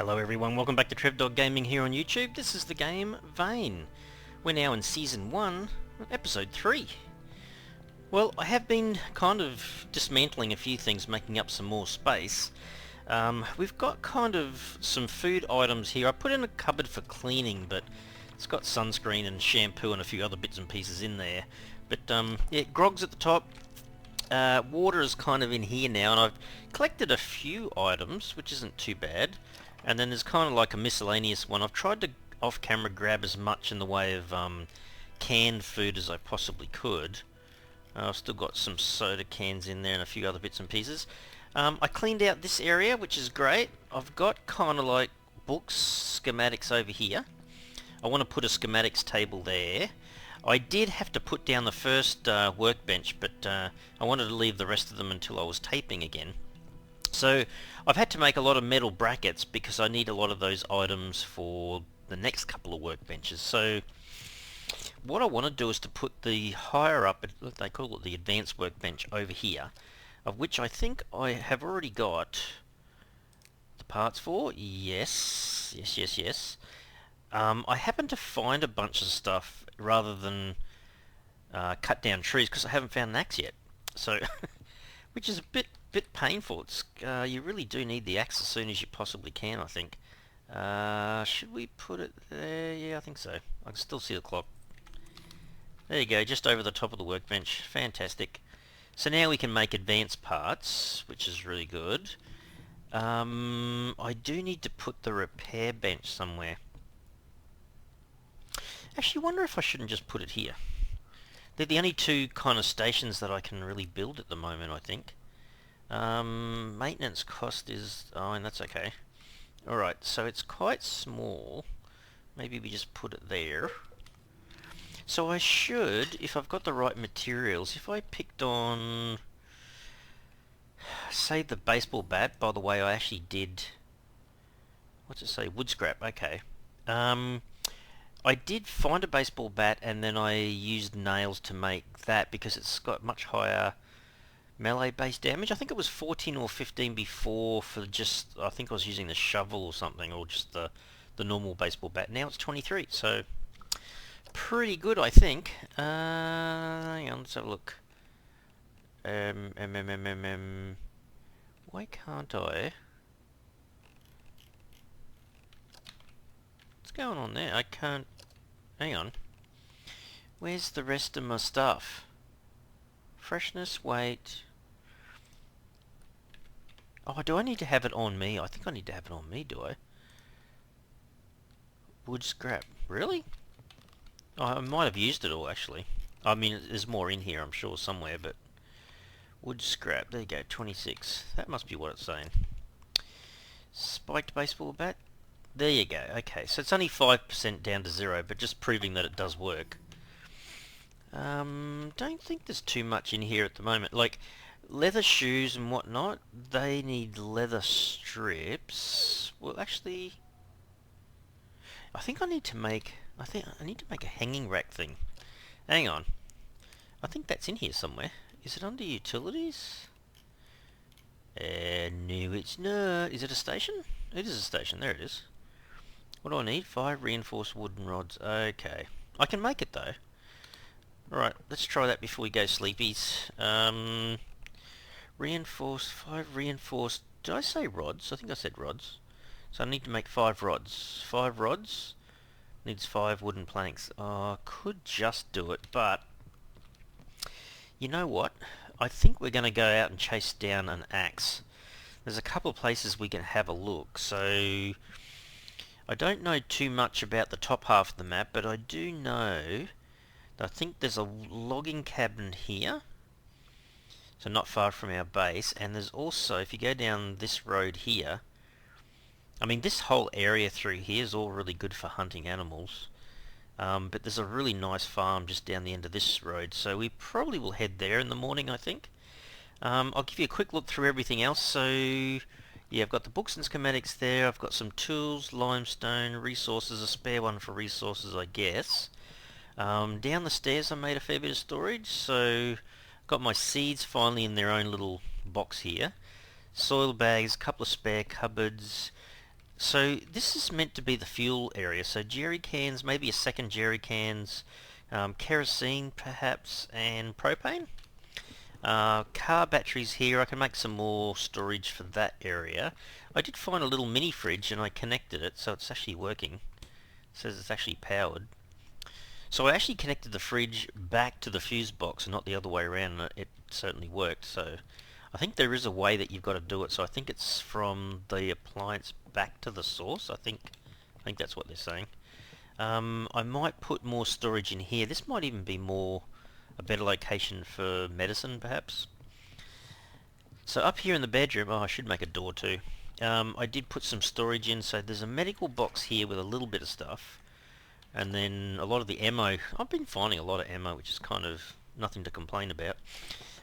Hello everyone, welcome back to TrevDog Gaming here on YouTube. This is the game Vane. We're now in Season 1, Episode 3. Well, I have been kind of dismantling a few things, making up some more space. We've got kind of some food items here. I put in a cupboard for cleaning, but it's got sunscreen and shampoo and a few other bits and pieces in there. But yeah, grog's at the top. Water is kind of in here now, and I've collected a few items, which isn't too bad. And then there's kind of like a miscellaneous one. I've tried to off-camera grab as much in the way of canned food as I possibly could. I've still got some soda cans in there and a few other bits and pieces. I cleaned out this area, which is great. I've got kind of like books, schematics over here. I want to put a schematics table there. I did have to put down the first workbench, but I wanted to leave the rest of them until I was taping again. So I've had to make a lot of metal brackets because I need a lot of those items for the next couple of workbenches. So what I want to do is to put the higher up, they call it the advanced workbench, over here, of which I think I have already got the parts for. Yes. I happened to find a bunch of stuff rather than cut down trees because I haven't found an axe yet. So which is a bit painful. It's you really do need the axe as soon as you possibly can, I think. Should we put it there? Yeah, I think so. I can still see the clock. There you go, just over the top of the workbench. Fantastic. So now we can make advanced parts, which is really good. I do need to put the repair bench somewhere. Actually, I wonder if I shouldn't just put it here. They're the only two kind of stations that I can really build at the moment, I think. Maintenance cost is... oh, and that's okay. Alright, so it's quite small. Maybe we just put it there. So I should, if I've got the right materials, if I picked on... say the baseball bat, by the way, I actually did... what's it say? Wood scrap, okay. I did find a baseball bat and then I used nails to make that because it's got much higher melee based damage. I think it was 14 or 15 before for just, I think I was using the shovel or something, or just the normal baseball bat. Now it's 23, so pretty good, I think. Hang on, let's have a look. Why can't I? What's going on there? I can't... hang on. Where's the rest of my stuff? Freshness, weight... oh, do I need to have it on me? I think I need to have it on me, do I? Wood scrap. Really? Oh, I might have used it all, actually. I mean, there's more in here, I'm sure, somewhere, but... wood scrap. There you go, 26. That must be what it's saying. Spiked baseball bat. There you go. Okay, so it's only 5% down to 0, but just proving that it does work. Don't think there's too much in here at the moment. Like, leather shoes and whatnot, they need leather strips. Well, actually, I think I need to make... a hanging rack thing. Hang on. I think that's in here somewhere. Is it under utilities? No, it's not. Is it a station? It is a station. There it is. What do I need? 5 reinforced wooden rods. Okay. I can make it though. Alright, let's try that before we go sleepies. Reinforced, 5 reinforced... did I say rods? I think I said rods. So I need to make 5 rods. 5 rods needs 5 wooden planks. Oh, I could just do it, but... you know what? I think we're going to go out and chase down an axe. There's a couple of places we can have a look, so... I don't know too much about the top half of the map, but I do know that I think there's a logging cabin here, so not far from our base, and there's also, if you go down this road here, I mean this whole area through here is all really good for hunting animals, but there's a really nice farm just down the end of this road, so we probably will head there in the morning, I think. I'll give you a quick look through everything else. So yeah, I've got the books and schematics there. I've got some tools, limestone, resources, a spare one for resources, I guess. Down the stairs I made a fair bit of storage, so got my seeds finally in their own little box here. Soil bags, a couple of spare cupboards, So this is meant to be the fuel area. So jerry cans, maybe a second jerry cans, kerosene perhaps, and propane. Car batteries here. I can make some more storage for that area. I did find a little mini fridge and I connected it, so it's actually working. It says it's actually powered. So I actually connected the fridge back to the fuse box and not the other way around, and it certainly worked. So I think there is a way that you've got to do it. So I think it's from the appliance back to the source. I think that's what they're saying. I might put more storage in here. This might even be a better location for medicine, perhaps. So up here in the bedroom, I should make a door too. I did put some storage in, so there's a medical box here with a little bit of stuff. And then a lot of the ammo. I've been finding a lot of ammo, which is kind of nothing to complain about.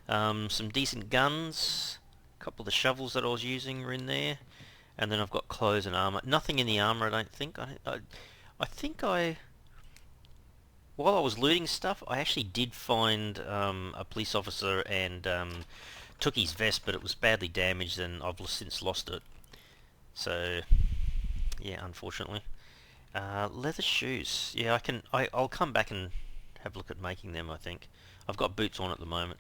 Some decent guns. A couple of the shovels that I was using are in there. And then I've got clothes and armor. Nothing in the armor, I don't think. I think while I was looting stuff, I actually did find a police officer and took his vest, but it was badly damaged and I've since lost it. So, yeah, unfortunately. Leather shoes. Yeah, I'll come back and have a look at making them, I think. I've got boots on at the moment.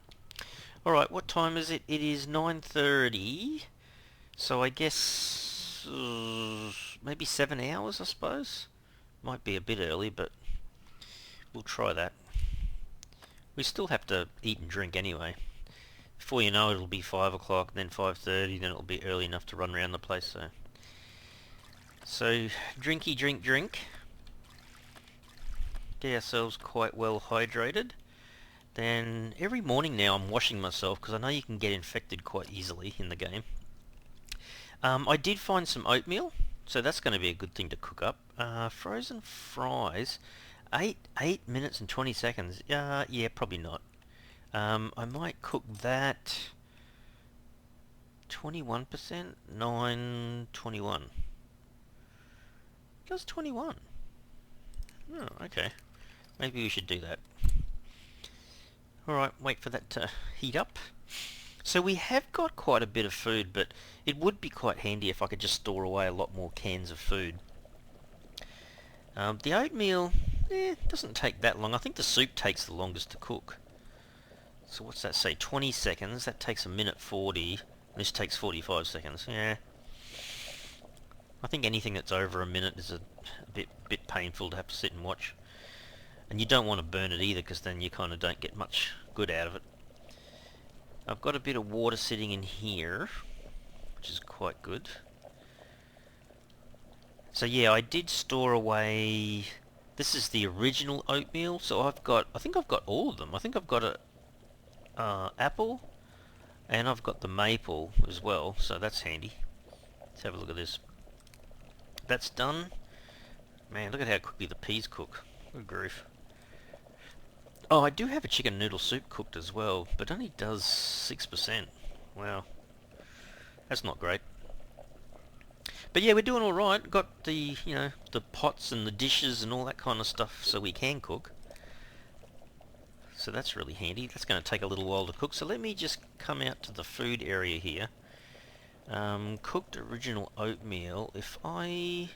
Alright, what time is it? It is 9:30. So I guess maybe 7 hours, I suppose. Might be a bit early, but we'll try that. We still have to eat and drink anyway. Before you know it, it'll be 5 o'clock, then 5:30, then it'll be early enough to run around the place. So drinky drink. Get ourselves quite well hydrated. Then every morning now I'm washing myself because I know you can get infected quite easily in the game. I did find some oatmeal, so that's going to be a good thing to cook up. Frozen fries, 8 minutes and 20 seconds. Yeah, probably not. I might cook that. 21%, 9:21. It goes 21. Oh, okay. Maybe we should do that. Alright, wait for that to heat up. So we have got quite a bit of food, but it would be quite handy if I could just store away a lot more cans of food. The oatmeal, doesn't take that long. I think the soup takes the longest to cook. So what's that say? 20 seconds. That takes a minute 40. This takes 45 seconds. Yeah. I think anything that's over a minute is a bit painful to have to sit and watch. And you don't want to burn it either, because then you kind of don't get much good out of it. I've got a bit of water sitting in here, which is quite good. So yeah, I did store away. This is the original oatmeal, so I think I've got all of them. I think I've got a apple, and I've got the maple as well, so that's handy. Let's have a look at this. That's done. Man, look at how quickly the peas cook. Good grief. Oh, I do have a chicken noodle soup cooked as well, but only does 6%. Wow. That's not great. But yeah, we're doing alright. Got the, the pots and the dishes and all that kind of stuff so we can cook. So that's really handy. That's going to take a little while to cook. So let me just come out to the food area here. Cooked original oatmeal. If I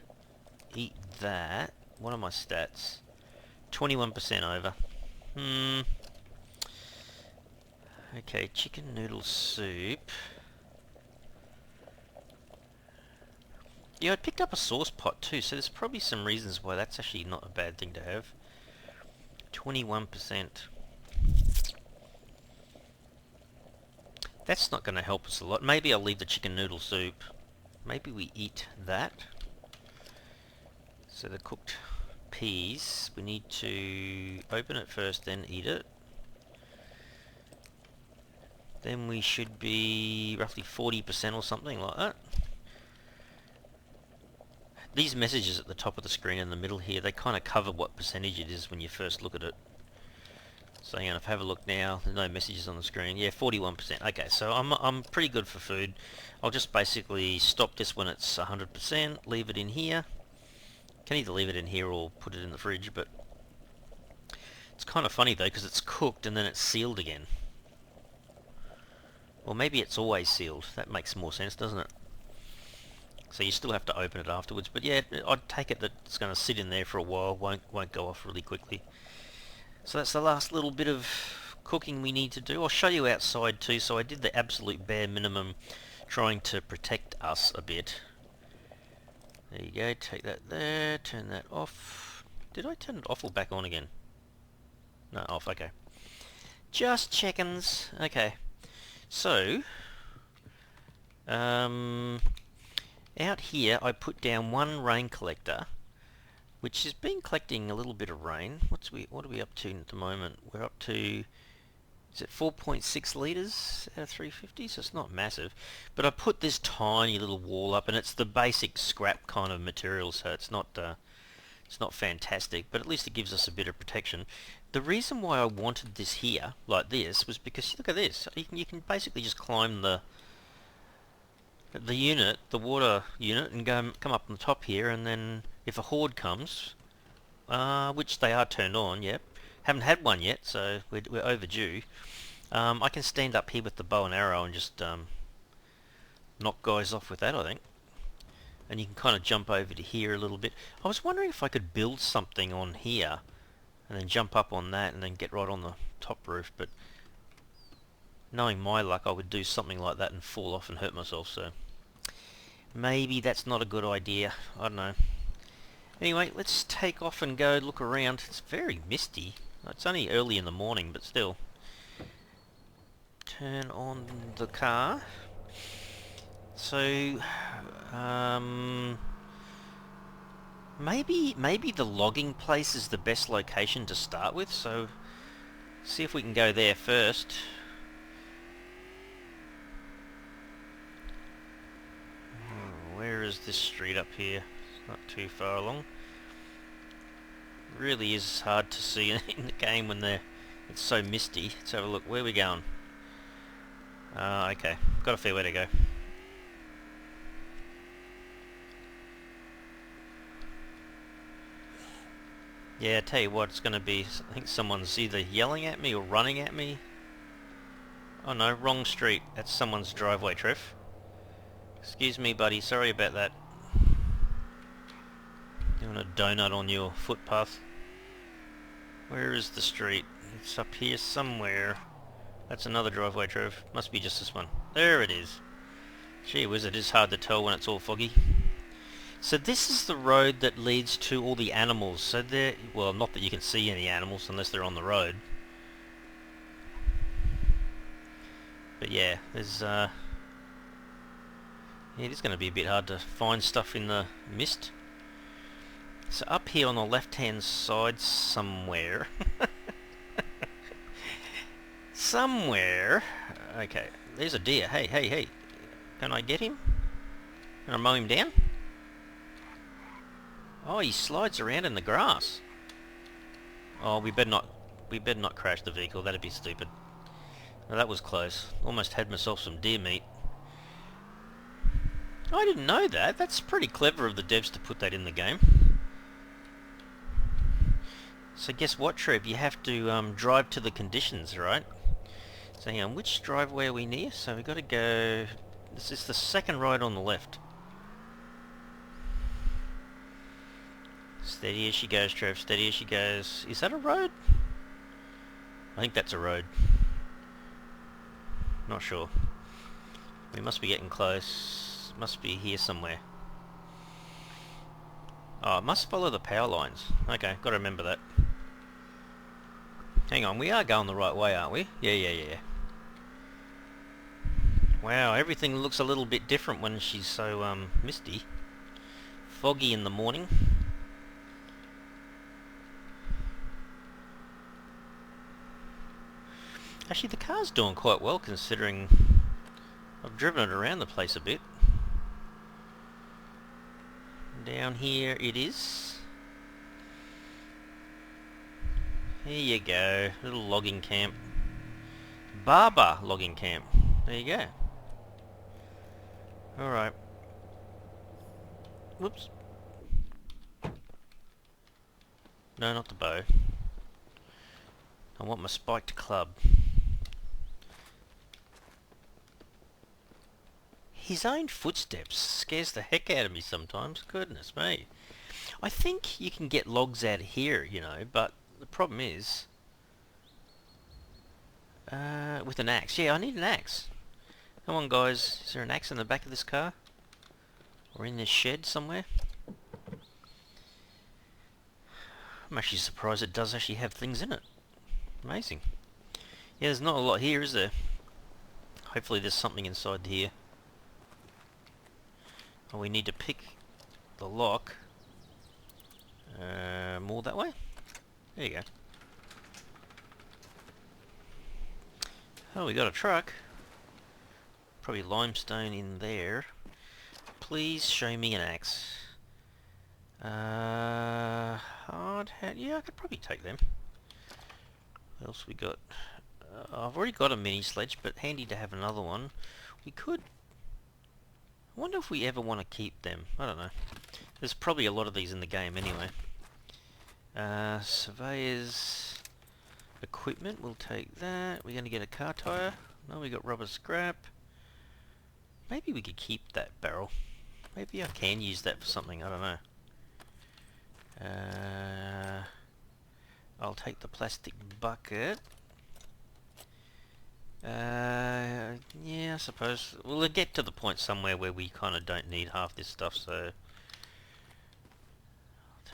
eat that, what are my stats? 21% over. Okay, chicken noodle soup. Yeah, I picked up a sauce pot too, so there's probably some reasons why that's actually not a bad thing to have. 21%. That's not going to help us a lot. Maybe I'll leave the chicken noodle soup. Maybe we eat that. So the cooked peas, we need to open it first, then eat it. Then we should be roughly 40% or something like that. These messages at the top of the screen in the middle here, they kind of cover what percentage it is when you first look at it. So hang on, if I have a look now, there's no messages on the screen. Yeah, 41%. Okay, so I'm pretty good for food. I'll just basically stop this when it's 100%, leave it in here. Can either leave it in here or put it in the fridge, but it's kind of funny though, because it's cooked and then it's sealed again. Or maybe it's always sealed. That makes more sense, doesn't it? So you still have to open it afterwards. But yeah, I'd take it that it's going to sit in there for a while, won't go off really quickly. So that's the last little bit of cooking we need to do. I'll show you outside too. So I did the absolute bare minimum, trying to protect us a bit. There you go, take that there, turn that off. Did I turn it off or back on again? No, off, okay. Just checkins. Okay. So, out here I put down one rain collector, which has been collecting a little bit of rain. What are we up to at the moment? We're up to, is it 4.6 litres out of 350? So it's not massive. But I put this tiny little wall up, and it's the basic scrap kind of material, so it's not fantastic, but at least it gives us a bit of protection. The reason why I wanted this here, like this, was because, look at this. You can basically just climb the unit, the water unit, and come up on the top here, and then if a horde comes, which they are turned on, yep. Haven't had one yet, so we're overdue. I can stand up here with the bow and arrow and just knock guys off with that, I think. And you can kind of jump over to here a little bit. I was wondering if I could build something on here and then jump up on that and then get right on the top roof, but knowing my luck, I would do something like that and fall off and hurt myself, so maybe that's not a good idea. I don't know. Anyway, let's take off and go look around. It's very misty. It's only early in the morning, but still. Turn on the car. So, maybe the logging place is the best location to start with, so see if we can go there first. Where is this street up here? It's not too far along. Really is hard to see in the game when it's so misty. Let's have a look. Where are we going? Okay, got a fair way to go. Yeah, I tell you what, it's going to be, I think someone's either yelling at me or running at me. Oh no, wrong street. That's someone's driveway, Trev. Excuse me, buddy, sorry about that. Doing a donut on your footpath. Where is the street? It's up here somewhere. That's another driveway, Trev. Must be just this one. There it is. Gee whiz, it is hard to tell when it's all foggy. So this is the road that leads to all the animals. So there, well, not that you can see any animals unless they're on the road. But yeah, there's yeah, it is going to be a bit hard to find stuff in the mist. So up here on the left-hand side somewhere, somewhere. Okay, there's a deer. Hey, hey, hey! Can I get him? Can I mow him down? Oh, he slides around in the grass. Oh, we better not crash the vehicle. That'd be stupid. Well, that was close. Almost had myself some deer meat. Oh, I didn't know that. That's pretty clever of the devs to put that in the game. So guess what, Trev? You have to drive to the conditions, right? So hang on, which driveway are we near? So we've got to go... This is the second right on the left. Steady as she goes, Trev. Steady as she goes. Is that a road? I think that's a road. Not sure. We must be getting close. Must be here somewhere. Oh, it must follow the power lines. Okay, gotta remember that. Hang on, we are going the right way, aren't we? Yeah. Wow, everything looks a little bit different when she's so, misty. Foggy in the morning. Actually, the car's doing quite well considering I've driven it around the place a bit. Down here it is. Here you go, little logging camp. Barber logging camp. There you go. Alright. Whoops. No, not the bow. I want my spiked club. His own footsteps scares the heck out of me sometimes. Goodness me. I think you can get logs out of here, you know, but the problem is... with an axe. Yeah, I need an axe. Come on, guys. Is there an axe in the back of this car? Or in this shed somewhere? I'm actually surprised it does actually have things in it. Amazing. Yeah, there's not a lot here, is there? Hopefully there's something inside here. Oh, we need to pick the lock. More that way? There you go. Oh, we got a truck. Probably limestone in there. Please show me an axe. Hard hat. Yeah, I could probably take them. What else we got? I've already got a mini sledge, but handy to have another one. We could... I wonder if we ever want to keep them. I don't know. There's probably a lot of these in the game anyway. Surveyor's equipment, we'll take that. We're going to get a car tyre. No, we got rubber scrap. Maybe we could keep that barrel. Maybe I can use that for something, I don't know. I'll take the plastic bucket. Yeah, I suppose. We'll get to the point somewhere where we kind of don't need half this stuff, so...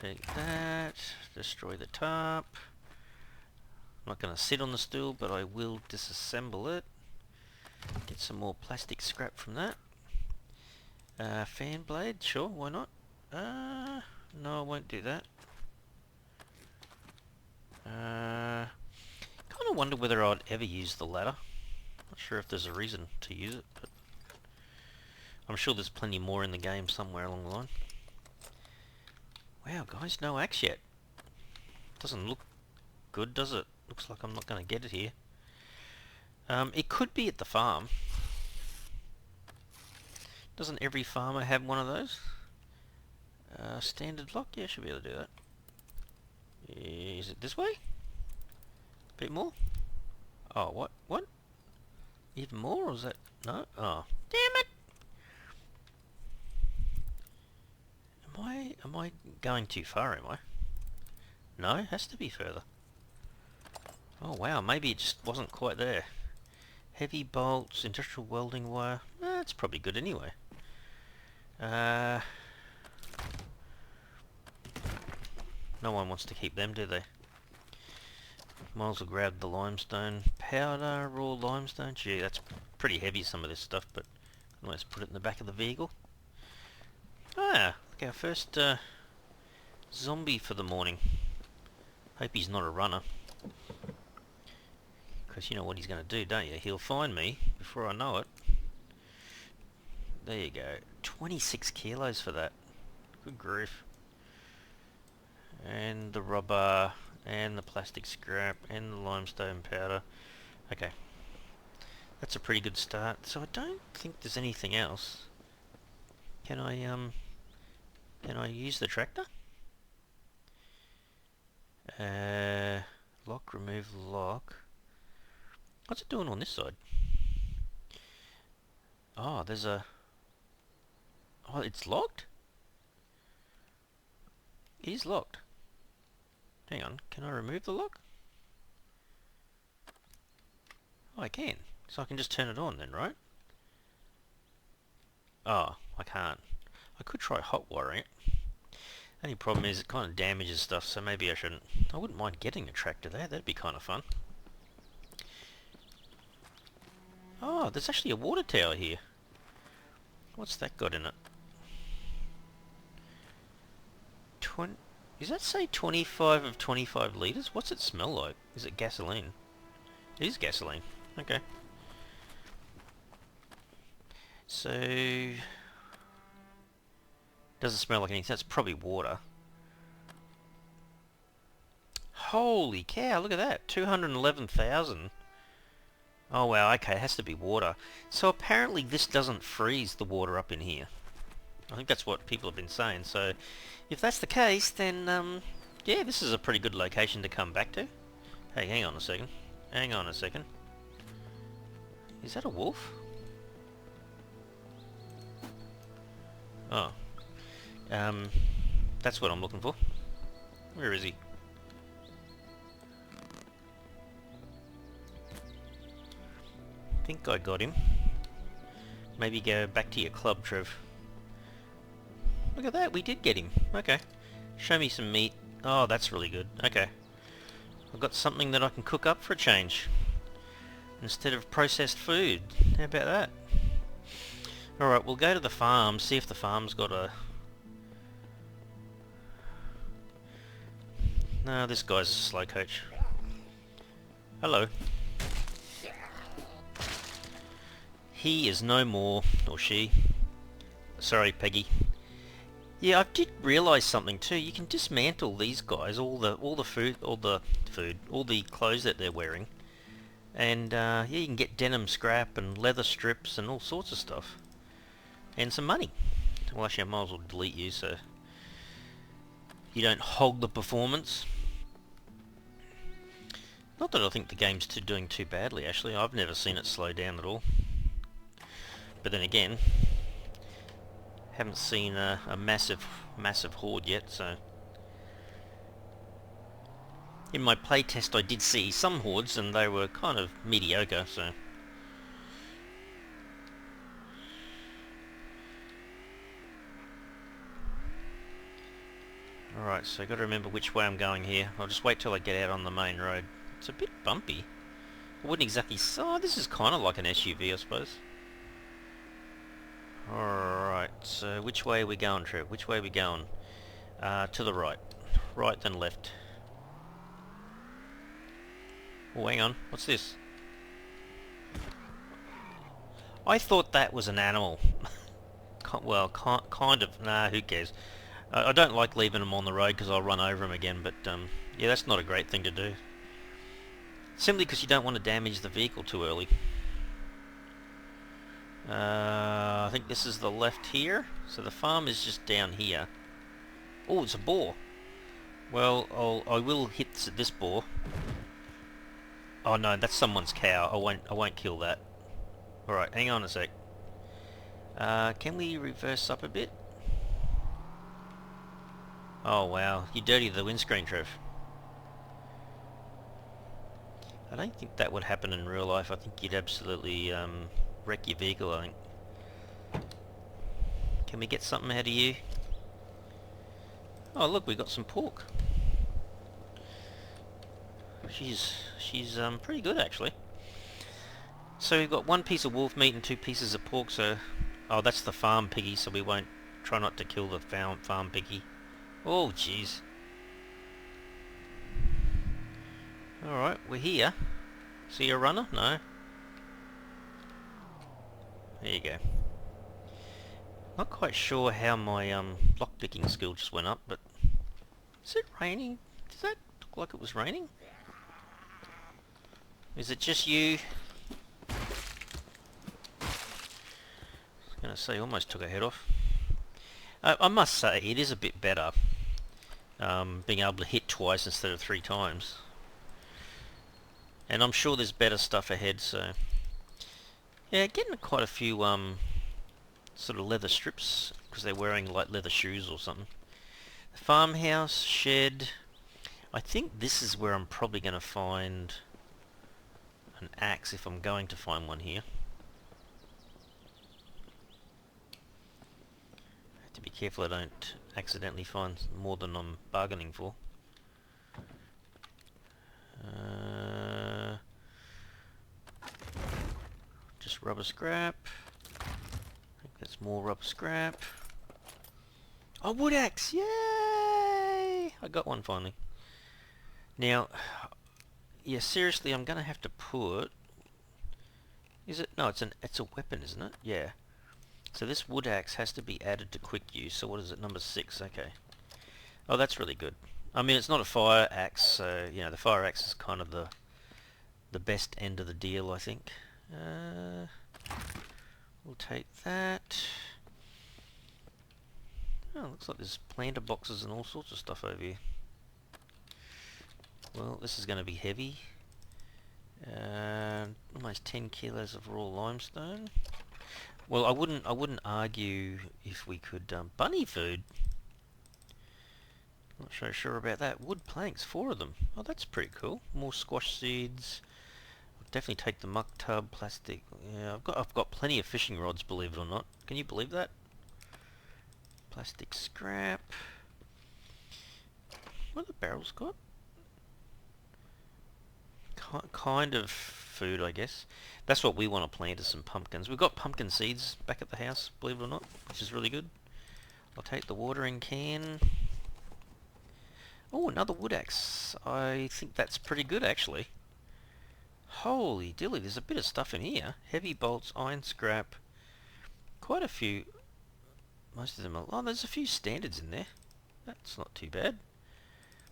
I'll take that, destroy the top. I'm not going to sit on the stool, but I will disassemble it. Get some more plastic scrap from that. Fan blade, sure, why not? No, I won't do that. Kind of wonder whether I'd ever use the ladder. Not sure if there's a reason to use it, but I'm sure there's plenty more in the game somewhere along the line. Wow, guys, no axe yet. Doesn't look good, does it? Looks like I'm not going to get it here. It could be at the farm. Doesn't every farmer have one of those? Standard lock? Yeah, should be able to do that. Is it this way? Bit more? Oh, what? What? Even more, or is that... No? Oh, damn it! Am I going too far, am I? No, it has to be further. Oh wow, maybe it just wasn't quite there. Heavy bolts, industrial welding wire. That's probably good anyway. No one wants to keep them, do they? Might as well grab the limestone powder, raw limestone. Gee, that's pretty heavy, some of this stuff, but let's put it in the back of the vehicle. Ah, look, our first zombie for the morning. Hope he's not a runner. Because you know what he's going to do, don't you? He'll find me before I know it. There you go. 26 kilos for that. Good grief. And the rubber, and the plastic scrap, and the limestone powder. Okay. That's a pretty good start. So I don't think there's anything else. Can I use the tractor? Lock, remove lock. What's it doing on this side? Oh, there's a... Oh, it's locked? It is locked. Hang on, can I remove the lock? Oh, I can. So I can just turn it on then, right? Oh, I can't. I could try hot wiring it. Only problem is it kind of damages stuff, so maybe I shouldn't. I wouldn't mind getting a tractor there, that'd be kind of fun. Oh, there's actually a water tower here. What's that got in it? Does that say 25 of 25 litres? What's it smell like? Is it gasoline? It is gasoline. Okay. So... doesn't smell like anything. That's probably water. Holy cow, look at that. 211,000. Oh wow, okay, it has to be water. So apparently this doesn't freeze the water up in here. I think that's what people have been saying. So if that's the case, then yeah, this is a pretty good location to come back to. Hey, hang on a second. Hang on a second. Is that a wolf? Oh. That's what I'm looking for. Where is he? I think I got him. Maybe go back to your club, Trev. Look at that, we did get him. Okay. Show me some meat. Oh, that's really good. Okay. I've got something that I can cook up for a change. Instead of processed food. How about that? Alright, we'll go to the farm, see if the farm's got a... No, this guy's a slow coach. Hello. He is no more, or she. Sorry, Peggy. Yeah, I did realise something too. You can dismantle these guys, all the clothes that they're wearing, and yeah, you can get denim scrap and leather strips and all sorts of stuff, and some money. Well, actually, I might as well delete you so you don't hog the performance. Not that I think the game's doing too badly. Actually, I've never seen it slow down at all. But then again, haven't seen a massive horde yet, so... In my playtest I did see some hordes and they were kind of mediocre, so... Alright, so I've got to remember which way I'm going here. I'll just wait till I get out on the main road. It's a bit bumpy. I wouldn't exactly... Oh, this is kind of like an SUV, I suppose. Alright, so which way are we going, Trev? Which way are we going? To the right. Right then left. Oh, hang on. What's this? I thought that was an animal. Well, kind of. Nah, who cares? I don't like leaving them on the road because I'll run over them again, but yeah, that's not a great thing to do. Simply because you don't want to damage the vehicle too early. I think this is the left here. So the farm is just down here. Oh, it's a boar. Well, I will hit this boar. Oh no, that's someone's cow. I won't kill that. Alright, hang on a sec. Can we reverse up a bit? Oh wow, you dirtied the windscreen, Trev. I don't think that would happen in real life. I think you'd absolutely wreck your vehicle, I think. Can we get something out of you? Oh look, we got some pork. She's pretty good actually. So we've got one piece of wolf meat and 2 pieces of pork, so... Oh, that's the farm piggy, so we won't try not to kill the farm piggy. Oh, jeez. Alright, we're here. See a runner? No. There you go. Not quite sure how my lockpicking skill just went up, but... Is it raining? Does that look like it was raining? Is it just you? I was going to say, almost took a head off. I must say, it is a bit better being able to hit twice instead of 3 times. And I'm sure there's better stuff ahead, so... Yeah, getting quite a few sort of leather strips, because they're wearing like leather shoes or something. The farmhouse, shed... I think this is where I'm probably going to find an axe, if I'm going to find one here. I have to be careful I don't accidentally find more than I'm bargaining for. Just rubber scrap. I think that's more rubber scrap. Oh, wood axe! Yay! I got one finally. Now, yeah, seriously, I'm gonna have to put... Is it? No, it's a weapon, isn't it? Yeah. So this wood axe has to be added to quick use. So what is it? Number 6. Okay. Oh, that's really good. I mean, it's not a fire axe, so you know the fire axe is kind of the best end of the deal, I think. We'll take that. Oh, looks like there's planter boxes and all sorts of stuff over here. Well, this is going to be heavy. Almost 10 kilos of raw limestone. Well, I wouldn't argue if we could bunny food. Not so sure about that. Wood planks, 4 of them. Oh, that's pretty cool. More squash seeds. I'll definitely take the muck tub, plastic. Yeah, I've got plenty of fishing rods, believe it or not. Can you believe that? Plastic scrap. What have the barrels got? Kind of food, I guess. That's what we want to plant, is some pumpkins. We've got pumpkin seeds back at the house, believe it or not, which is really good. I'll take the watering can. Oh, another wood axe. I think that's pretty good, actually. Holy dilly, there's a bit of stuff in here. Heavy bolts, iron scrap. Quite a few. Most of them are... Oh, there's a few standards in there. That's not too bad.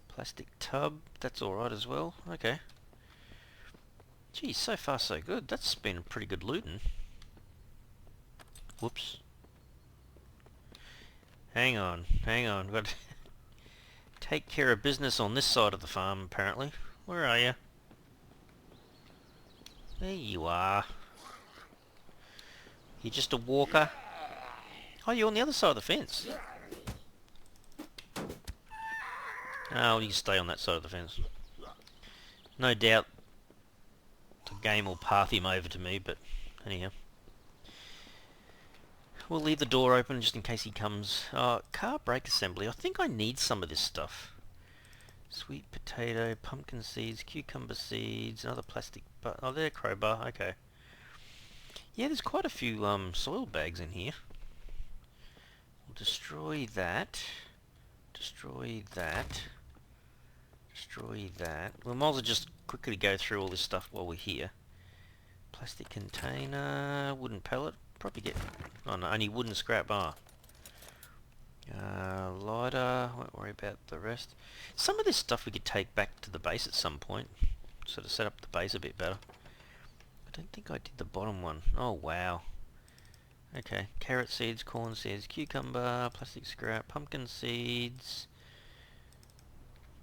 Plastic tub, that's alright as well. Okay. Geez, so far so good. That's been pretty good looting. Whoops. Hang on. We've got to take care of business on this side of the farm, apparently. Where are you? There you are. You're just a walker. Oh, you're on the other side of the fence. Oh, you can stay on that side of the fence. No doubt the game will path him over to me, but anyhow. We'll leave the door open just in case he comes. Car brake assembly. I think I need some of this stuff. Sweet potato, pumpkin seeds, cucumber seeds, another plastic... Oh, there, crowbar. Okay. Yeah, there's quite a few soil bags in here. We'll destroy that. Destroy that. Destroy that. We might as well just quickly go through all this stuff while we're here. Plastic container, wooden pallet. Probably get... Oh no, only wooden scrap. Lighter, won't worry about the rest. Some of this stuff we could take back to the base at some point. Sort of set up the base a bit better. I don't think I did the bottom one. Oh wow. Okay, carrot seeds, corn seeds, cucumber, plastic scrap, pumpkin seeds.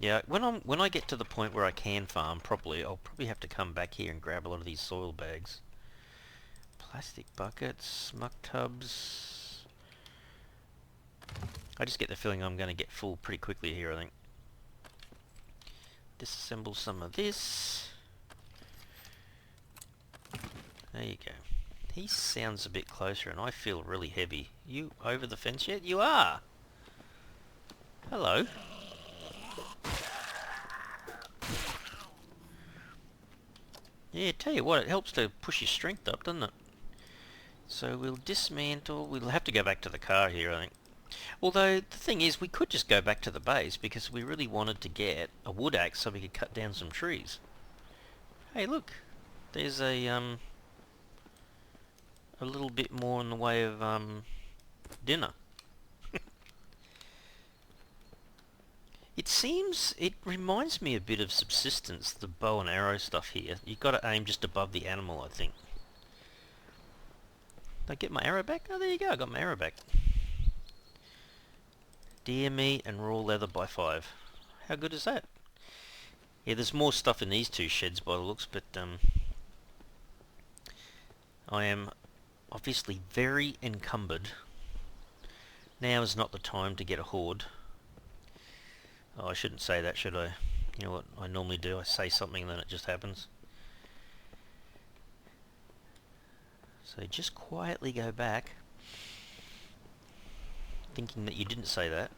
Yeah, when I get to the point where I can farm properly, I'll probably have to come back here and grab a lot of these soil bags. Plastic buckets, muck tubs. I just get the feeling I'm going to get full pretty quickly here, I think. Disassemble some of this. There you go. He sounds a bit closer and I feel really heavy. You over the fence yet? You are! Hello. Yeah, tell you what, it helps to push your strength up, doesn't it? So we'll dismantle. We'll have to go back to the car here, I think. Although, the thing is, we could just go back to the base because we really wanted to get a wood axe so we could cut down some trees. Hey, look. There's a little bit more in the way of, dinner. It reminds me a bit of Subsistence, the bow and arrow stuff here. You've got to aim just above the animal, I think. Did I get my arrow back? Oh, there you go, I got my arrow back. Deer meat and raw leather by 5. How good is that? Yeah, there's more stuff in these 2 sheds by the looks, but I am obviously very encumbered. Now is not the time to get a horde. Oh, I shouldn't say that, should I? You know what I normally do? I say something and then it just happens. So just quietly go back, thinking that you didn't say that.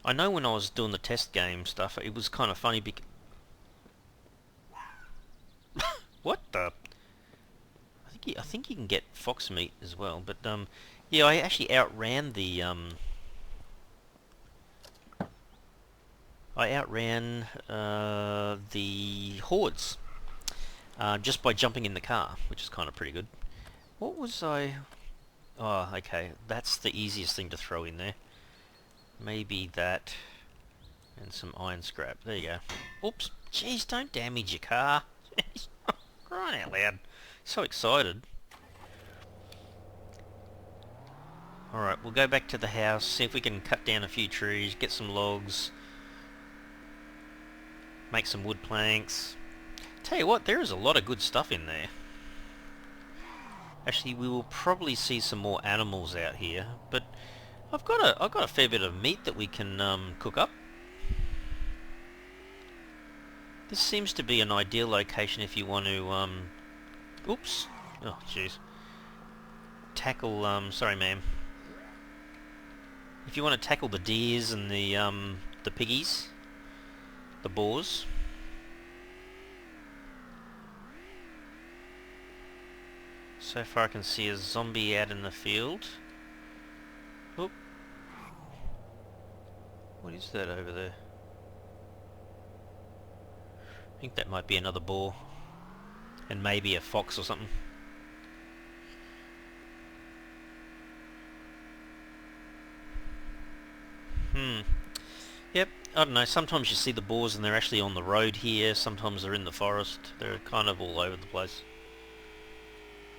I know when I was doing the test game stuff, it was kind of funny because... What the... I think you can get fox meat as well, but yeah, I actually outran the the hordes just by jumping in the car, which is kind of pretty good. What was I... Oh, okay, that's the easiest thing to throw in there. Maybe that and some iron scrap. There you go. Oops, jeez, don't damage your car. Jeez, crying out loud. So excited. Alright, we'll go back to the house, see if we can cut down a few trees, get some logs, make some wood planks. Tell you what, there is a lot of good stuff in there. Actually, we will probably see some more animals out here, but I've got a fair bit of meat that we can cook up. This seems to be an ideal location if you want to oops. Oh jeez. Tackle sorry ma'am. If you want to tackle the deers and the piggies, the boars. So far I can see a zombie out in the field. Oop. What is that over there? I think that might be another boar. And maybe a fox or something. Yep, I don't know, sometimes you see the boars and they're actually on the road here, sometimes they're in the forest, they're kind of all over the place.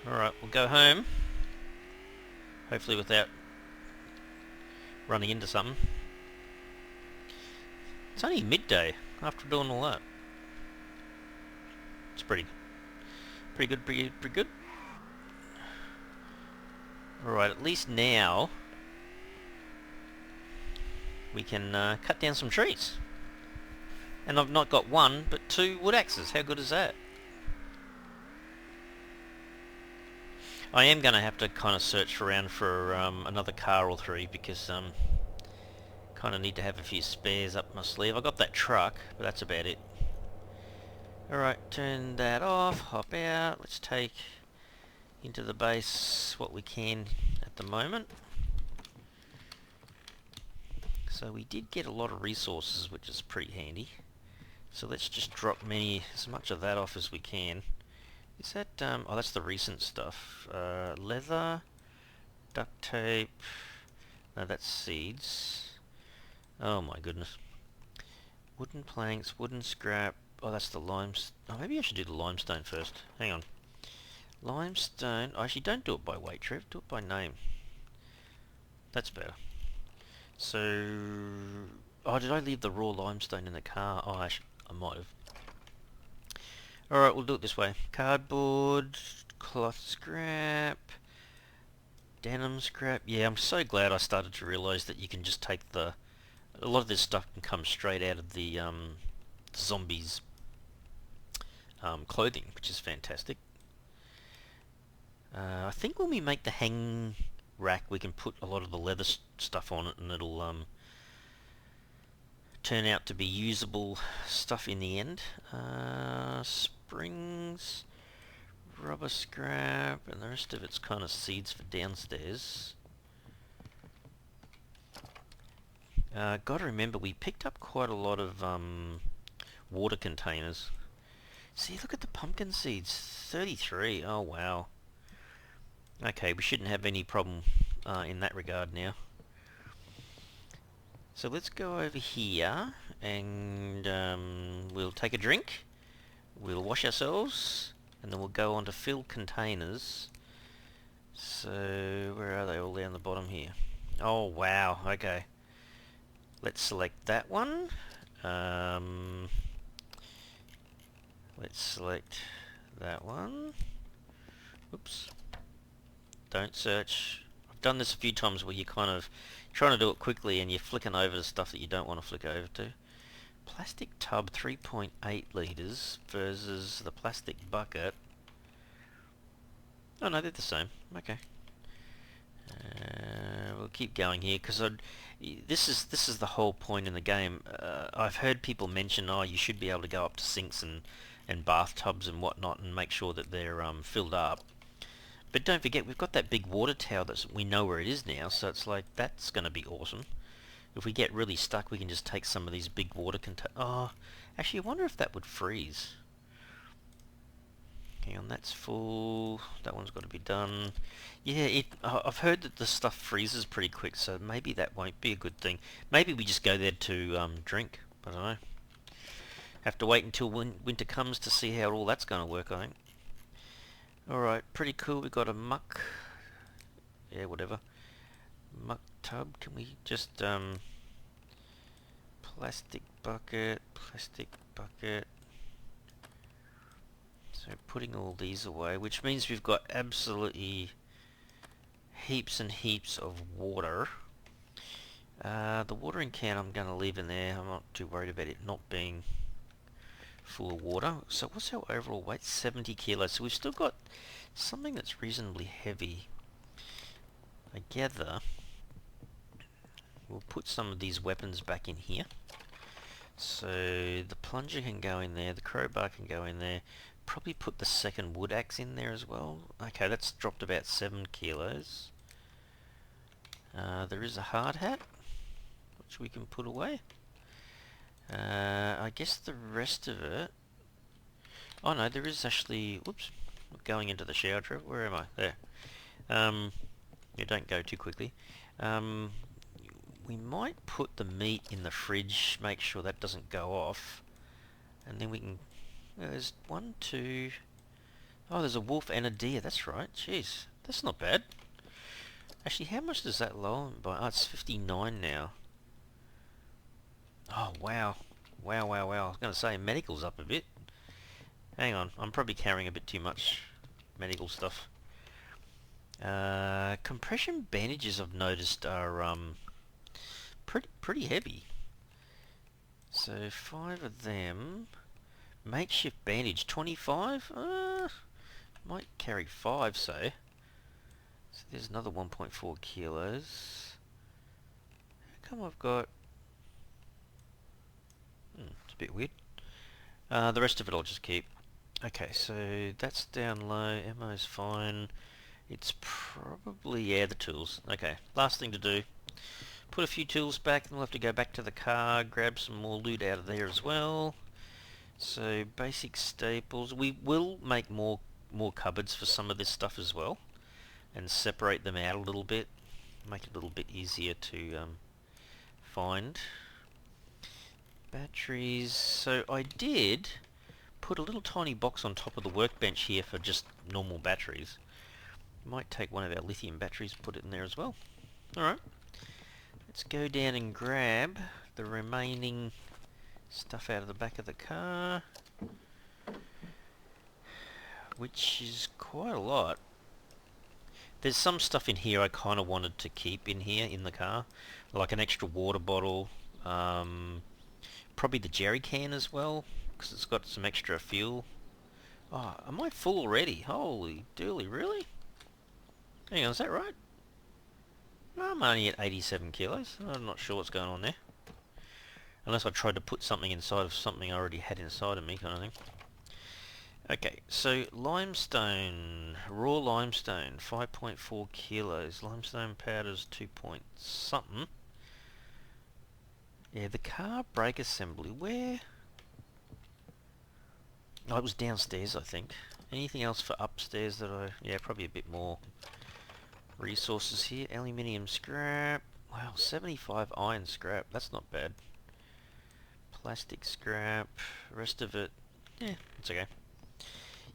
Alright, we'll go home, hopefully without running into something. It's only midday after doing all that. It's pretty good. Alright, at least now we can cut down some trees. And I've not got one, but 2 wood axes. How good is that? I am going to have to kind of search around for another car or 3 because kind of need to have a few spares up my sleeve. I got that truck, but that's about it. Alright, turn that off, hop out. Let's take into the base what we can at the moment. So we did get a lot of resources, which is pretty handy. So let's just drop as much of that off as we can. Is that, oh that's the recent stuff. Leather, duct tape, no that's seeds. Oh my goodness. Wooden planks, wooden scrap, oh that's the limestone. Oh maybe I should do the limestone first. Hang on. Limestone, oh, actually don't do it by weight, Trev, do it by name. That's better. So, oh did I leave the raw limestone in the car? Oh I might have. Alright, we'll do it this way. Cardboard, cloth scrap, denim scrap. Yeah, I'm so glad I started to realise that you can just take a lot of this stuff can come straight out of the zombies' clothing, which is fantastic. I think when we make the hang rack, we can put a lot of the leather stuff on it, and it'll turn out to be usable stuff in the end. Springs, rubber scrap, and the rest of it's kind of seeds for downstairs. Gotta remember, we picked up quite a lot of water containers. See, look at the pumpkin seeds, 33, oh wow. Okay, we shouldn't have any problem in that regard now. So let's go over here and we'll take a drink, we'll wash ourselves, and then we'll go on to fill containers. So where are they? All down the bottom here. Oh wow, okay. Let's select that one. Let's select that one. Oops. Don't search. I've done this a few times where you're kind of trying to do it quickly and you're flicking over the stuff that you don't want to flick over to. Plastic tub 3.8 litres versus the plastic bucket. Oh no, they're the same. Okay. We'll keep going here because this is the whole point in the game. I've heard people mention, oh, you should be able to go up to sinks and bathtubs and whatnot and make sure that they're filled up. But don't forget, we've got that big water tower that we know where it is now, so it's like, that's going to be awesome. If we get really stuck, we can just take some of these big water containers. Oh, actually, I wonder if that would freeze. Hang on, that's full. That one's got to be done. Yeah, I've heard that the stuff freezes pretty quick, so maybe that won't be a good thing. Maybe we just go there to drink. I don't know. Have to wait until winter comes to see how all that's going to work, I think. Alright, pretty cool. We got a muck. Yeah, whatever. Muck tub. Can we just, plastic bucket. So putting all these away, which means we've got absolutely heaps and heaps of water. The watering can I'm going to leave in there. I'm not too worried about it not being full of water. So what's our overall weight? 70 kilos. So we've still got something that's reasonably heavy. I gather we'll put some of these weapons back in here. So the plunger can go in there, the crowbar can go in there. Probably put the second wood axe in there as well. Okay, that's dropped about 7 kilos. There is a hard hat, which we can put away. I guess the rest of it... Oh no, there is actually... Whoops, going into the shower trap. Where am I? There. Yeah, don't go too quickly. We might put the meat in the fridge, make sure that doesn't go off. And then we can... There's 1, 2... Oh, there's a wolf and a deer, that's right. Jeez, that's not bad. Actually, how much does that lower by? Oh, it's 59 now. Oh, wow. Wow, wow, wow. I was going to say, medical's up a bit. Hang on, I'm probably carrying a bit too much medical stuff. Compression bandages I've noticed are pretty heavy. So 5 of them. Makeshift bandage 25. Might carry 5, so there's another 1.4 kilos. How come I've got? It's a bit weird. The rest of it I'll just keep. Okay, so that's down low. Ammo's fine. It's probably, yeah, the tools. Okay, last thing to do. Put a few tools back, and we'll have to go back to the car, grab some more loot out of there as well. So, basic staples. We will make more cupboards for some of this stuff as well, and separate them out a little bit. Make it a little bit easier to find. Batteries. So, I did put a little tiny box on top of the workbench here for just normal batteries. Might take one of our lithium batteries, put it in there as well. Alright, let's go down and grab the remaining stuff out of the back of the car, which is quite a lot. There's some stuff in here I kind of wanted to keep in here in the car, like an extra water bottle, probably the jerry can as well, because it's got some extra fuel. Oh, am I full already? Holy dooly, really? Hang on, is that right? No, I'm only at 87 kilos. I'm not sure what's going on there. Unless I tried to put something inside of something I already had inside of me, kind of thing. Okay, so limestone, raw limestone, 5.4 kilos. Limestone powder's 2 point something. Yeah, the car brake assembly, where? Oh, it was downstairs, I think. Anything else for upstairs that I... Yeah, probably a bit more resources here. Aluminium scrap. Wow, 75 iron scrap. That's not bad. Plastic scrap. Rest of it, yeah, it's okay.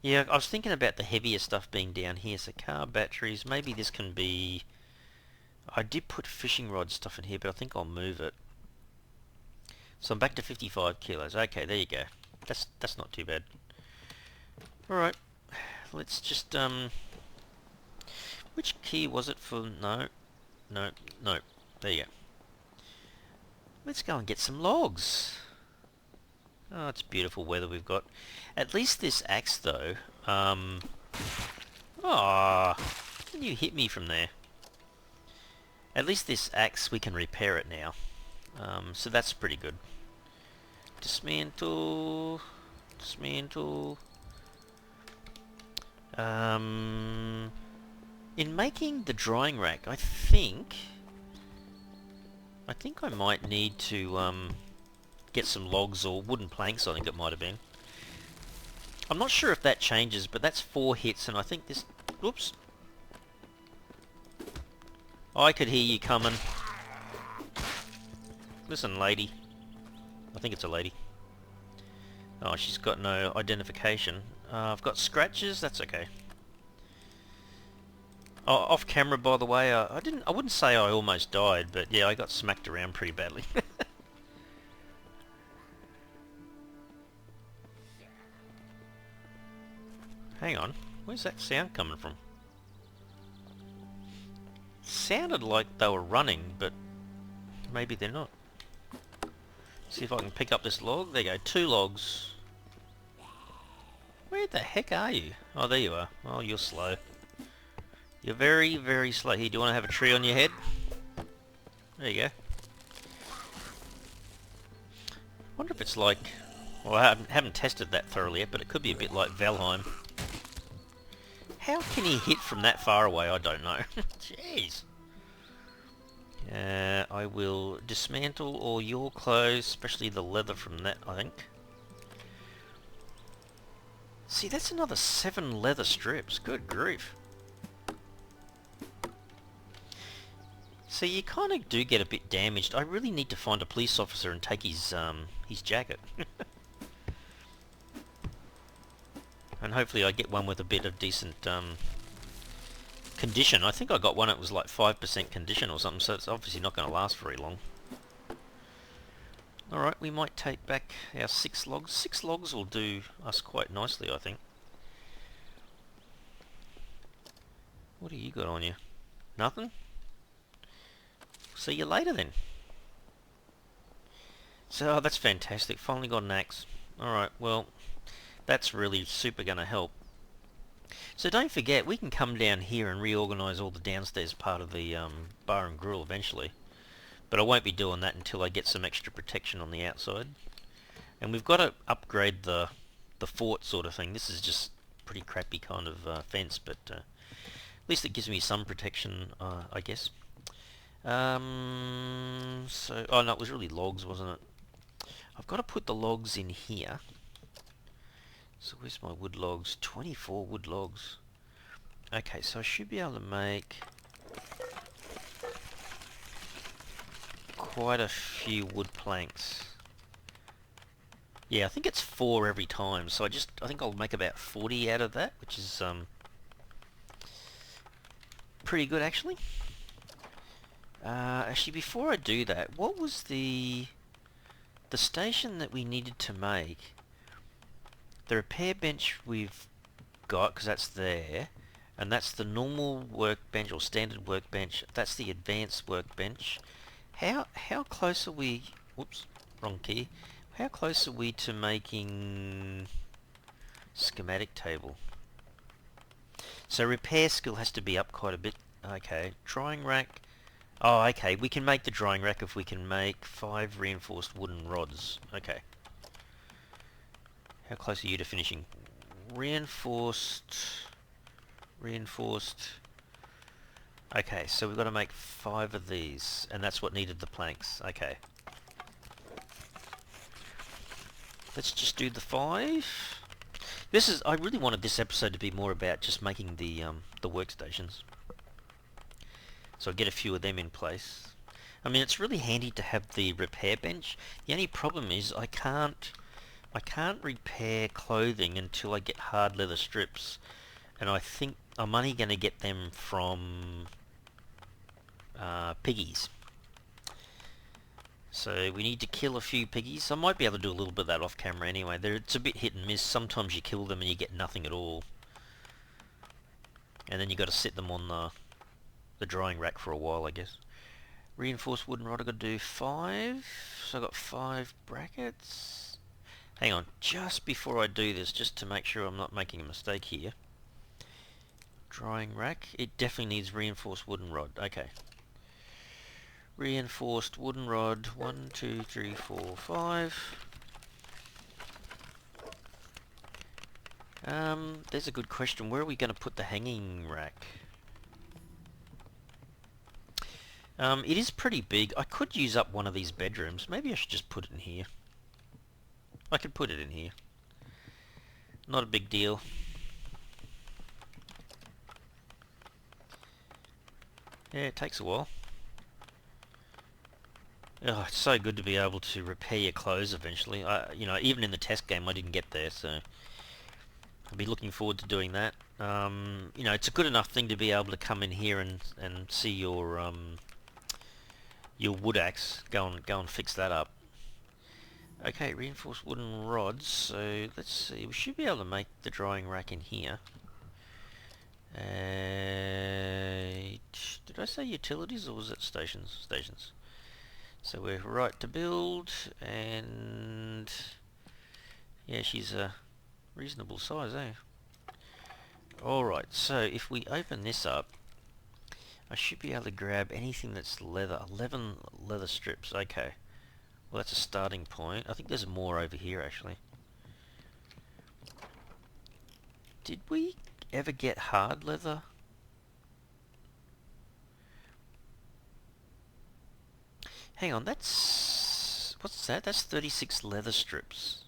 Yeah, I was thinking about the heavier stuff being down here. So car batteries. Maybe this can be... I did put fishing rod stuff in here, but I think I'll move it. So I'm back to 55 kilos. Okay, there you go. That's not too bad. Alright, let's just, which key was it for? No. There you go. Let's go and get some logs. Oh, it's beautiful weather we've got. At least this axe, though, Aw, can you hit me from there? At least this axe, we can repair it now. So that's pretty good. Dismantle. In making the drying rack, I think I might need to get some logs or wooden planks. I think it might have been. I'm not sure if that changes, but that's 4 hits, and I think this... Whoops. I could hear you coming. Listen, lady. I think it's a lady. Oh, she's got no identification. I've got scratches. That's okay. Oh, off camera, by the way, I wouldn't say I almost died, but yeah, I got smacked around pretty badly. Hang on, where's that sound coming from? Sounded like they were running, but maybe they're not. See if I can pick up this log. There you go, 2 logs. Where the heck are you? Oh, there you are. Oh, you're slow. You're very, very slow. Here, do you want to have a tree on your head? There you go. Wonder if it's like... Well, I haven't tested that thoroughly yet, but it could be a bit like Valheim. How can he hit from that far away? I don't know. Jeez. I will dismantle all your clothes, especially the leather from that, I think. See, that's another 7 leather strips. Good grief. So you kind of do get a bit damaged. I really need to find a police officer and take his jacket. And hopefully I get one with a bit of decent condition. I think I got one that was like 5% condition or something, so it's obviously not going to last very long. Alright, we might take back our 6 logs. 6 logs will do us quite nicely, I think. What do you got on you? Nothing? See you later then. So, oh, that's fantastic. Finally got an axe. Alright, well, that's really super going to help. So don't forget, we can come down here and reorganise all the downstairs part of the bar and grill eventually. But I won't be doing that until I get some extra protection on the outside. And we've got to upgrade the fort sort of thing. This is just pretty crappy kind of fence, but at least it gives me some protection, I guess. Oh no, it was really logs, wasn't it? I've got to put the logs in here. So where's my wood logs? 24 wood logs. Okay, so I should be able to make quite a few wood planks. Yeah, I think it's 4 every time, so I think I'll make about 40 out of that, which is pretty good actually. Actually, before I do that, what was the station that we needed to make? The repair bench we've got, because that's there, and that's the normal workbench or standard workbench. That's the advanced workbench. How close are we? Whoops, wrong key. How close are we to making schematic table? So repair skill has to be up quite a bit. Okay, drying rack. Oh, okay, we can make the drying rack if we can make 5 reinforced wooden rods. Okay. How close are you to finishing? Reinforced. Okay, so we've got to make 5 of these, and that's what needed the planks. Okay. Let's just do the 5. I really wanted this episode to be more about just making the workstations. So I get a few of them in place. I mean, it's really handy to have the repair bench. The only problem is I can't repair clothing until I get hard leather strips, and I think I'm only going to get them from piggies. So we need to kill a few piggies. I might be able to do a little bit of that off camera anyway. It's a bit hit and miss. Sometimes you kill them and you get nothing at all, and then you got to sit them on the drying rack for a while, I guess. Reinforced wooden rod, I've got to do 5. So I've got 5 brackets. Hang on, just before I do this, just to make sure I'm not making a mistake here. Drying rack, it definitely needs reinforced wooden rod. Okay. Reinforced wooden rod, 1, 2, 3, 4, 5. There's a good question. Where are we going to put the hanging rack? It is pretty big. I could use up one of these bedrooms. Maybe I should just put it in here. I could put it in here. Not a big deal. Yeah, it takes a while. Oh, it's so good to be able to repair your clothes eventually. You know, even in the test game I didn't get there, so I'll be looking forward to doing that. You know, it's a good enough thing to be able to come in here and see your wood axe. Go and fix that up. Okay, reinforced wooden rods. So let's see. We should be able to make the drying rack in here. Did I say utilities or was it stations? Stations. So we're right to build, and yeah, she's a reasonable size, eh? Alright, so if we open this up, I should be able to grab anything that's leather. 11 leather strips, okay. Well, that's a starting point. I think there's more over here, actually. Did we ever get hard leather? Hang on, that's... what's that? That's 36 leather strips.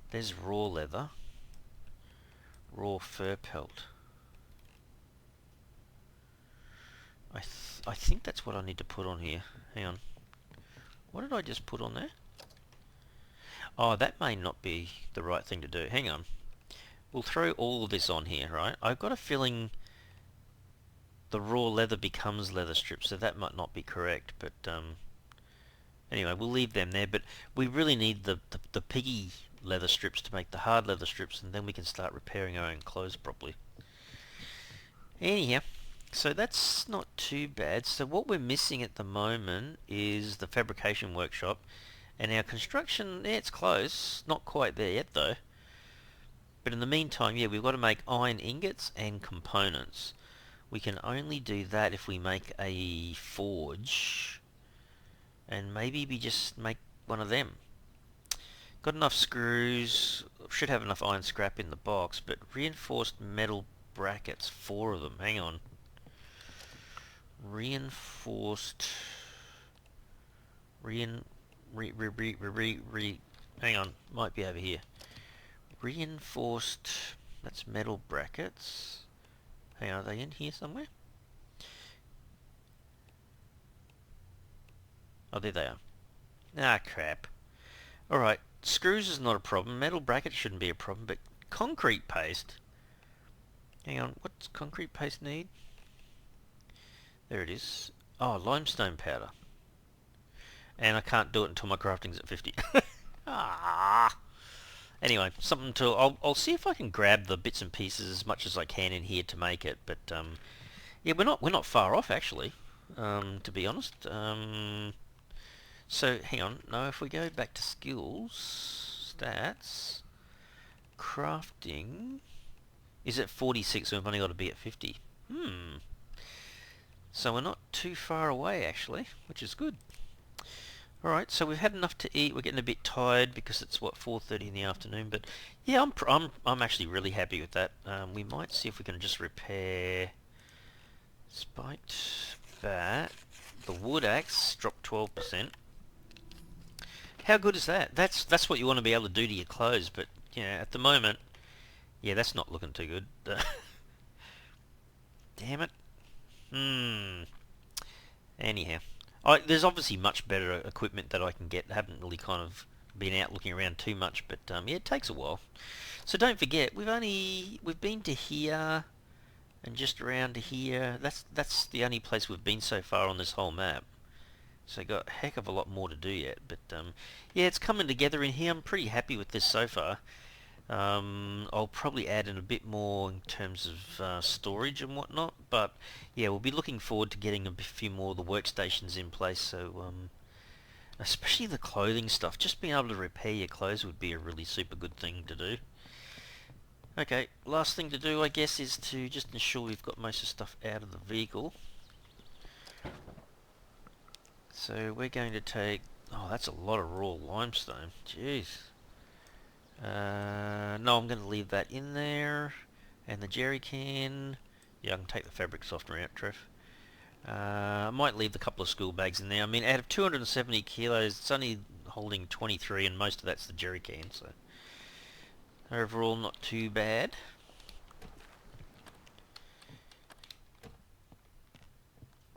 There's raw leather. Raw fur pelt. I think that's what I need to put on here. Hang on. What did I just put on there? Oh, that may not be the right thing to do. Hang on. We'll throw all of this on here, right? I've got a feeling the raw leather becomes leather strips, so that might not be correct, but anyway, we'll leave them there, but we really need the piggy leather strips to make the hard leather strips, and then we can start repairing our own clothes properly. Anyhow, so that's not too bad. So what we're missing at the moment is the fabrication workshop, and our construction, yeah, it's close. Not quite there yet though. But in the meantime, yeah, we've got to make iron ingots and components. We can only do that if we make a forge, and maybe we just make one of them. Got enough screws, should have enough iron scrap in the box, but reinforced metal brackets, 4 of them. Hang on. Reinforced... hang on, might be over here. Reinforced... that's metal brackets. Hang on, are they in here somewhere? Oh, there they are. Ah, crap. Alright, screws is not a problem. Metal brackets shouldn't be a problem, but concrete paste... hang on, what's concrete paste need? There it is. Oh, limestone powder. And I can't do it until my crafting's at 50. Ah. Anyway, something to... I'll see if I can grab the bits and pieces as much as I can in here to make it, but yeah, we're not far off actually, to be honest. So hang on, no, if we go back to skills, stats, crafting is at 46, so we've only got to be at 50. So we're not too far away actually, which is good. Alright, so we've had enough to eat. We're getting a bit tired because it's, what, 4:30 in the afternoon. But yeah, I'm actually really happy with that. We might see if we can just repair... spiked bat. The wood axe dropped 12%. How good is that? That's what you want to be able to do to your clothes. But, you know, at the moment... yeah, that's not looking too good. Damn it. Anyhow. There's obviously much better equipment that I can get. I haven't really kind of been out looking around too much, but yeah, it takes a while. So don't forget, we've been to here and just around to here. That's the only place we've been so far on this whole map. So got a heck of a lot more to do yet, but yeah, it's coming together in here. I'm pretty happy with this so far. I'll probably add in a bit more in terms of storage and whatnot, but yeah, we'll be looking forward to getting a few more of the workstations in place, so especially the clothing stuff. Just being able to repair your clothes would be a really super good thing to do. Okay, last thing to do I guess is to just ensure we've got most of the stuff out of the vehicle. So we're going to take... oh, that's a lot of raw limestone, jeez. No, I'm going to leave that in there. And the jerry can... yeah, I can take the fabric softener out, Trev. I might leave a couple of school bags in there. I mean, out of 270 kilos, it's only holding 23, and most of that's the jerry can, so... overall, not too bad.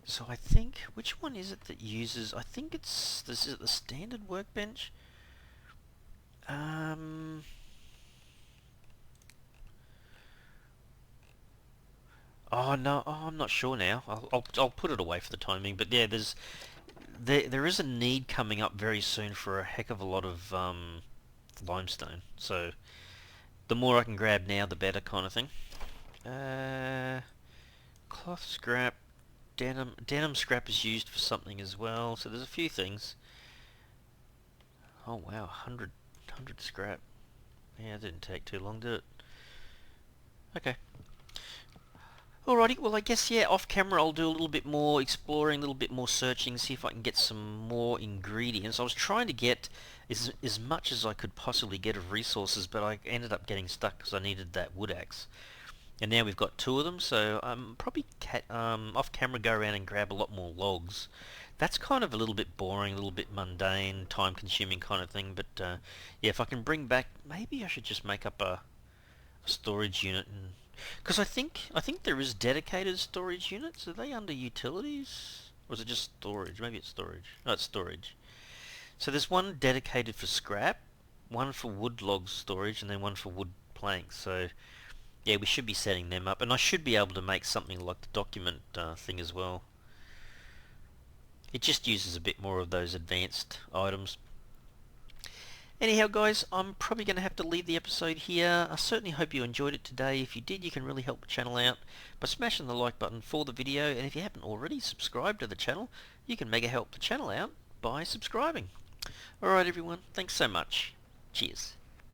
So I think... which one is it that uses... I think it's... this is the standard workbench? Oh no, oh, I'm not sure now. I'll put it away for the time being. But yeah, there is a need coming up very soon for a heck of a lot of limestone. So the more I can grab now, the better, kind of thing. Cloth scrap, denim scrap is used for something as well. So there's a few things. Oh wow, 100 scrap. Yeah, it didn't take too long, did it? Okay. Alrighty, well I guess, yeah, off camera I'll do a little bit more exploring, a little bit more searching, see if I can get some more ingredients. I was trying to get as much as I could possibly get of resources, but I ended up getting stuck because I needed that wood axe. And now we've got 2 of them, so I'm probably off camera go around and grab a lot more logs. That's kind of a little bit boring, a little bit mundane, time consuming kind of thing, but yeah, if I can bring back, maybe I should just make up a storage unit, and because I think there is dedicated storage units. Are they under utilities, or is it just storage? Maybe it's storage. No, it's storage. So there's one dedicated for scrap, one for wood log storage, and then one for wood planks. So yeah, we should be setting them up, and I should be able to make something like the document thing as well. It just uses a bit more of those advanced items. Anyhow guys, I'm probably going to have to leave the episode here. I certainly hope you enjoyed it today. If you did, you can really help the channel out by smashing the like button for the video, and if you haven't already subscribed to the channel, you can mega help the channel out by subscribing. Alright everyone, thanks so much. Cheers.